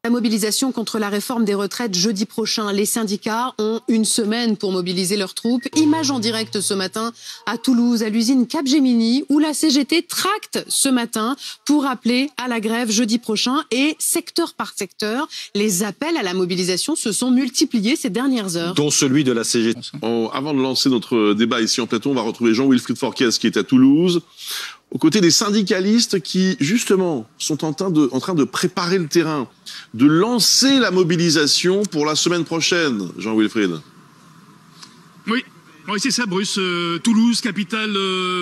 La mobilisation contre la réforme des retraites jeudi prochain. Les syndicats ont une semaine pour mobiliser leurs troupes. Image en direct ce matin à Toulouse, à l'usine Capgemini, où la CGT tracte ce matin pour appeler à la grève jeudi prochain. Et secteur par secteur, les appels à la mobilisation se sont multipliés ces dernières heures. Dont celui de la CGT. Avant de lancer notre débat ici en plateau, on va retrouver Jean-Wilfried Forquez qui est à Toulouse, aux côtés des syndicalistes qui, justement, sont en train de préparer le terrain, de lancer la mobilisation pour la semaine prochaine, Jean-Wilfried. Oui, c'est ça, Bruce. Toulouse, capitale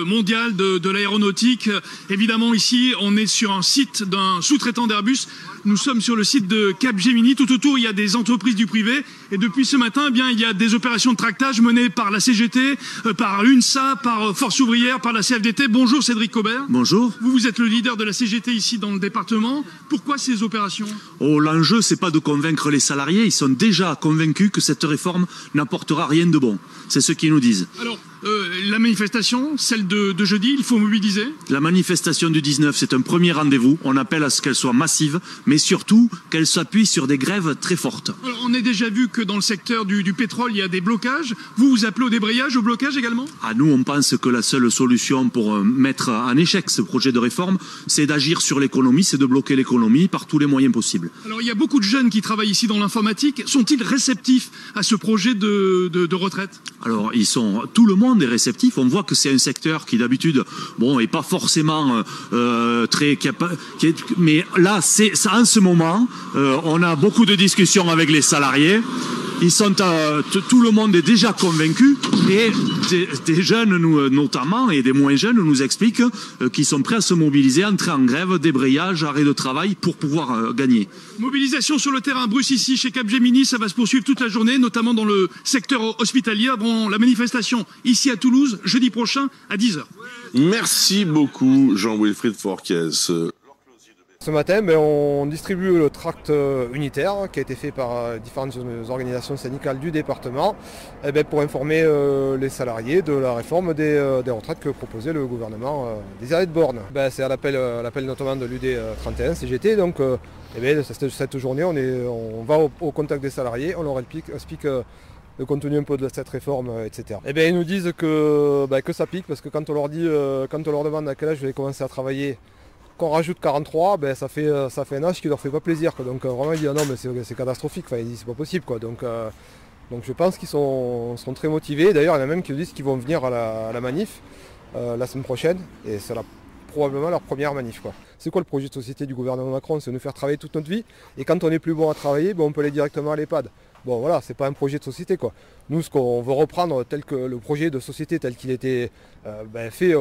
mondiale de l'aéronautique. Évidemment, ici, on est sur un site d'un sous-traitant d'Airbus. Nous sommes sur le site de Capgemini. Tout autour, il y a des entreprises du privé. Et depuis ce matin, eh bien, il y a des opérations de tractage menées par la CGT, par l'UNSA, par Force ouvrière, par la CFDT. Bonjour Cédric Cobert. Bonjour. Vous êtes le leader de la CGT ici dans le département. Pourquoi ces opérations? L'enjeu, c'est pas de convaincre les salariés. Ils sont déjà convaincus que cette réforme n'apportera rien de bon. C'est ce qu'ils nous disent. Alors, la manifestation, celle de jeudi, il faut mobiliser? La manifestation du 19, c'est un premier rendez-vous. On appelle à ce qu'elle soit massive, mais surtout qu'elle s'appuie sur des grèves très fortes. Alors, on a déjà vu que dans le secteur du pétrole, il y a des blocages. Vous appelez au débrayage, au blocage également? Nous, on pense que la seule solution pour mettre en échec ce projet de réforme, c'est d'agir sur l'économie, c'est de bloquer l'économie par tous les moyens possibles. Alors, il y a beaucoup de jeunes qui travaillent ici dans l'informatique. Sont-ils réceptifs à ce projet de retraite? Alors, tout le monde est réceptif. On voit que c'est un secteur qui d'habitude, est pas forcément très capable. Mais là, en ce moment, on a beaucoup de discussions avec les salariés. Tout le monde est déjà convaincu et des jeunes notamment et des moins jeunes nous expliquent qu'ils sont prêts à se mobiliser, entrer en grève, débrayage, arrêt de travail pour pouvoir gagner. Mobilisation sur le terrain, Bruce, ici chez Capgemini, ça va se poursuivre toute la journée, notamment dans le secteur hospitalier, avant la manifestation ici à Toulouse, jeudi prochain à 10h. Merci beaucoup Jean-Wilfried Forquez. Ce matin, on distribue le tract unitaire qui a été fait par différentes organisations syndicales du département pour informer les salariés de la réforme des retraites que proposait le gouvernement Elisabeth Borne. C'est à l'appel notamment de l'UD31 CGT. Donc, cette journée, on va au contact des salariés, on leur explique le contenu un peu de cette réforme, etc. Ils nous disent que ça pique parce que quand on leur demande à quel âge vous allez commencer à travailler, qu'on rajoute 43, ça fait un âge qui leur fait pas plaisir. Donc vraiment ils disent non mais c'est catastrophique, ils disent c'est pas possible quoi. Donc je pense qu'ils sont très motivés. D'ailleurs il y en a même qui disent qu'ils vont venir à la manif la semaine prochaine et c'est probablement leur première manif quoi. C'est quoi le projet de société du gouvernement Macron? C'est nous faire travailler toute notre vie et quand on est plus bon à travailler, on peut aller directement à l'EHPAD. Bon voilà, c'est pas un projet de société quoi. Nous ce qu'on veut reprendre tel que le projet de société tel qu'il était fait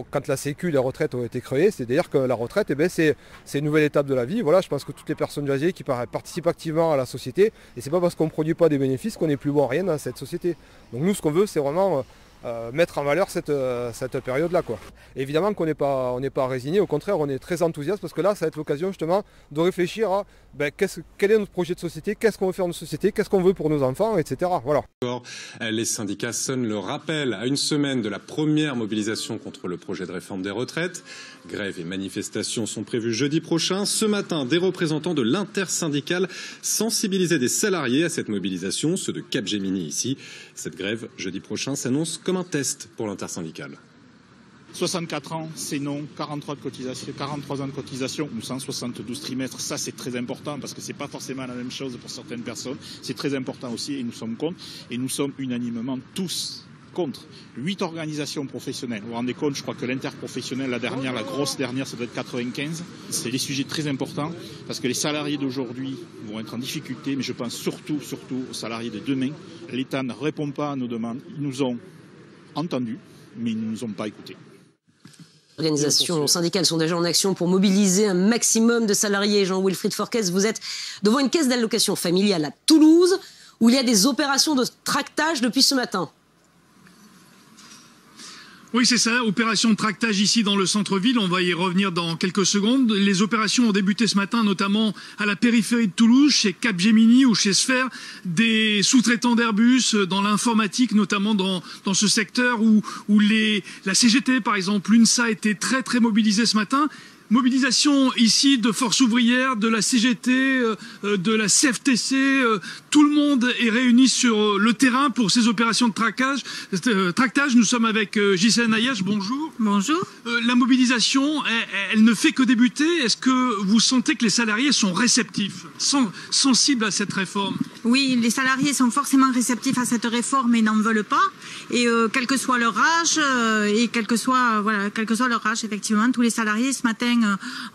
quand la Sécu, les retraites ont été créées, c'est-à-dire que la retraite c'est une nouvelle étape de la vie. Voilà, je pense que toutes les personnes âgées qui participent activement à la société, et c'est pas parce qu'on ne produit pas des bénéfices qu'on est plus bon à rien dans cette société. Donc nous ce qu'on veut c'est vraiment mettre en valeur cette période-là quoi. Et évidemment qu'on n'est pas résigné, au contraire on est très enthousiaste parce que là ça va être l'occasion justement de réfléchir à quel est notre projet de société, qu'est-ce qu'on veut faire de société, qu'est-ce qu'on veut pour nos enfants, etc. Voilà. Les syndicats sonnent le rappel à une semaine de la première mobilisation contre le projet de réforme des retraites. Grève et manifestations sont prévues jeudi prochain. Ce matin, des représentants de l'intersyndicale sensibilisaient des salariés à cette mobilisation, ceux de Capgemini ici. Cette grève jeudi prochain s'annonce comme un test pour l'intersyndicale. 64 ans, c'est non. 43 ans de cotisation ou 172 trimestres, ça c'est très important parce que c'est pas forcément la même chose pour certaines personnes. C'est très important aussi et nous sommes contre. Et nous sommes unanimement tous contre. 8 organisations professionnelles. Vous vous rendez compte, je crois que l'interprofessionnelle, la grosse dernière, ça doit être 95. C'est des sujets très importants parce que les salariés d'aujourd'hui vont être en difficulté, mais je pense surtout aux salariés de demain. L'État ne répond pas à nos demandes. Ils nous ont entendus, mais ils ne nous ont pas écoutés. Les organisations syndicales sont déjà en action pour mobiliser un maximum de salariés. Jean-Wilfried Forquez, vous êtes devant une caisse d'allocation familiale à Toulouse où il y a des opérations de tractage depuis ce matin. Oui, c'est ça, opération de tractage ici dans le centre-ville, on va y revenir dans quelques secondes. Les opérations ont débuté ce matin, notamment à la périphérie de Toulouse, chez Capgemini ou chez Sphère, des sous-traitants d'Airbus dans l'informatique, notamment dans ce secteur où la CGT, par exemple, l'UNSA, était très mobilisée ce matin. Mobilisation ici de Force ouvrière, de la CGT, de la CFTC. Tout le monde est réuni sur le terrain pour ces opérations de tractage. Nous sommes avec Ghislaine Ayache. Bonjour. Bonjour. La mobilisation, elle ne fait que débuter. Est-ce que vous sentez que les salariés sont réceptifs, sensibles à cette réforme? Oui, les salariés sont forcément réceptifs à cette réforme et n'en veulent pas. Et quel que soit leur âge, quel que soit leur âge, effectivement, tous les salariés ce matin,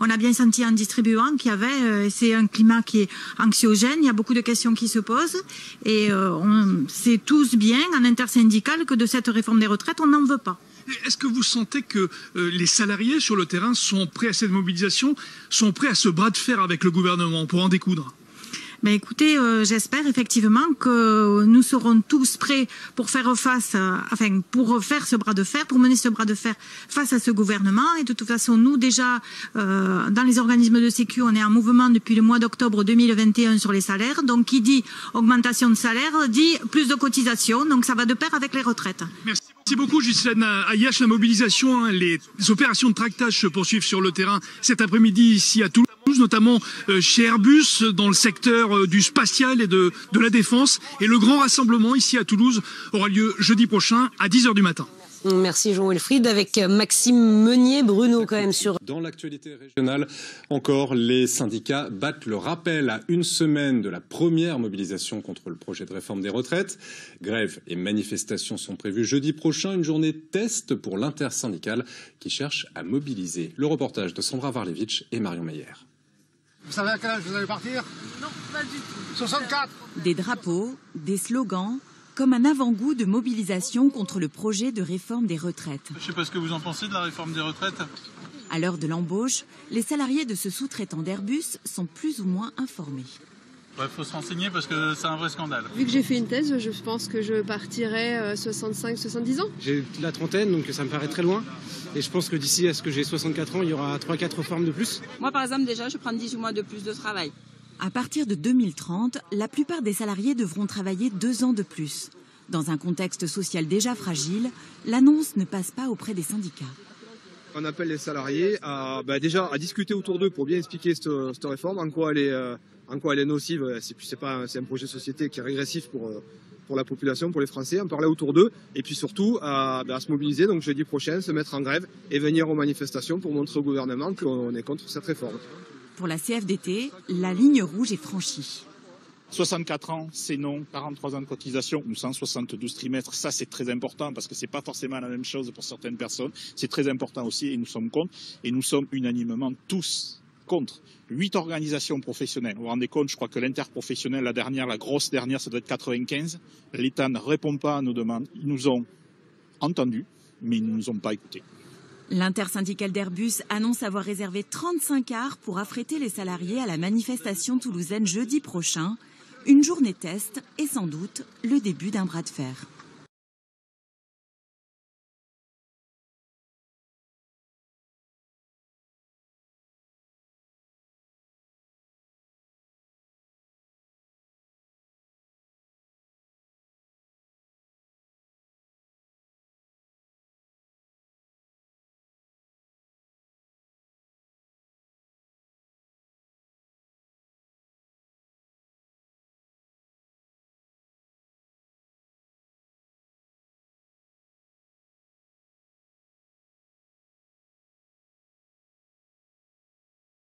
on a bien senti en distribuant qu'il y avait, c'est un climat qui est anxiogène. Il y a beaucoup de questions qui se posent et on sait tous bien en intersyndical que de cette réforme des retraites, on n'en veut pas. Est-ce que vous sentez que les salariés sur le terrain sont prêts à cette mobilisation, sont prêts à ce bras de fer avec le gouvernement pour en découdre? Ben écoutez, j'espère effectivement que nous serons tous prêts pour faire face, pour faire ce bras de fer, pour mener ce bras de fer face à ce gouvernement. Et de toute façon, nous déjà, dans les organismes de sécu, on est en mouvement depuis le mois d'octobre 2021 sur les salaires. Donc, qui dit augmentation de salaire, dit plus de cotisations. Donc, ça va de pair avec les retraites. Merci. Merci beaucoup, Ghislaine Ayache. La mobilisation, les opérations de tractage se poursuivent sur le terrain cet après-midi ici à Toulouse, notamment chez Airbus, dans le secteur du spatial et de la défense. Et le grand rassemblement ici à Toulouse aura lieu jeudi prochain à 10h du matin. Merci Jean-Wilfried. Avec Maxime Meunier, Bruno quand même sur... Dans l'actualité régionale, encore, les syndicats battent le rappel à une semaine de la première mobilisation contre le projet de réforme des retraites. Grève et manifestations sont prévues jeudi prochain, une journée test pour l'intersyndicale qui cherche à mobiliser. Le reportage de Sandra Varlevitch et Marion Meyer. Vous savez à quel âge vous allez partir? Non, pas du tout. 64. Des drapeaux, des slogans, comme un avant-goût de mobilisation contre le projet de réforme des retraites. Je ne sais pas ce que vous en pensez de la réforme des retraites. À l'heure de l'embauche, les salariés de ce sous-traitant d'Airbus sont plus ou moins informés. Il faut se renseigner parce que c'est un vrai scandale. Vu que j'ai fait une thèse, je pense que je partirai 65-70 ans. J'ai la trentaine, donc ça me paraît très loin. Et je pense que d'ici à ce que j'ai 64 ans, il y aura 3-4 réformes de plus. Moi, par exemple, déjà, je prends 18 mois de plus de travail. À partir de 2030, la plupart des salariés devront travailler 2 ans de plus. Dans un contexte social déjà fragile, l'annonce ne passe pas auprès des syndicats. On appelle les salariés à discuter autour d'eux pour bien expliquer cette réforme, en quoi elle est nocive. C'est un projet de société qui est régressif pour la population, pour les Français. En parler autour d'eux et puis surtout à se mobiliser, donc jeudi prochain, se mettre en grève et venir aux manifestations pour montrer au gouvernement qu'on est contre cette réforme. Pour la CFDT, la ligne rouge est franchie. 64 ans, c'est non. 43 ans de cotisation ou 172 trimestres, ça c'est très important parce que c'est pas forcément la même chose pour certaines personnes. C'est très important aussi et nous sommes contre. Et nous sommes unanimement tous contre. 8 organisations professionnelles. Vous vous rendez compte, je crois que l'interprofessionnelle, la grosse dernière, ça doit être 95. L'État ne répond pas à nos demandes. Ils nous ont entendus, mais ils ne nous ont pas écoutés. L'intersyndicale d'Airbus annonce avoir réservé 35 cars pour affréter les salariés à la manifestation toulousaine jeudi prochain. Une journée test et sans doute le début d'un bras de fer.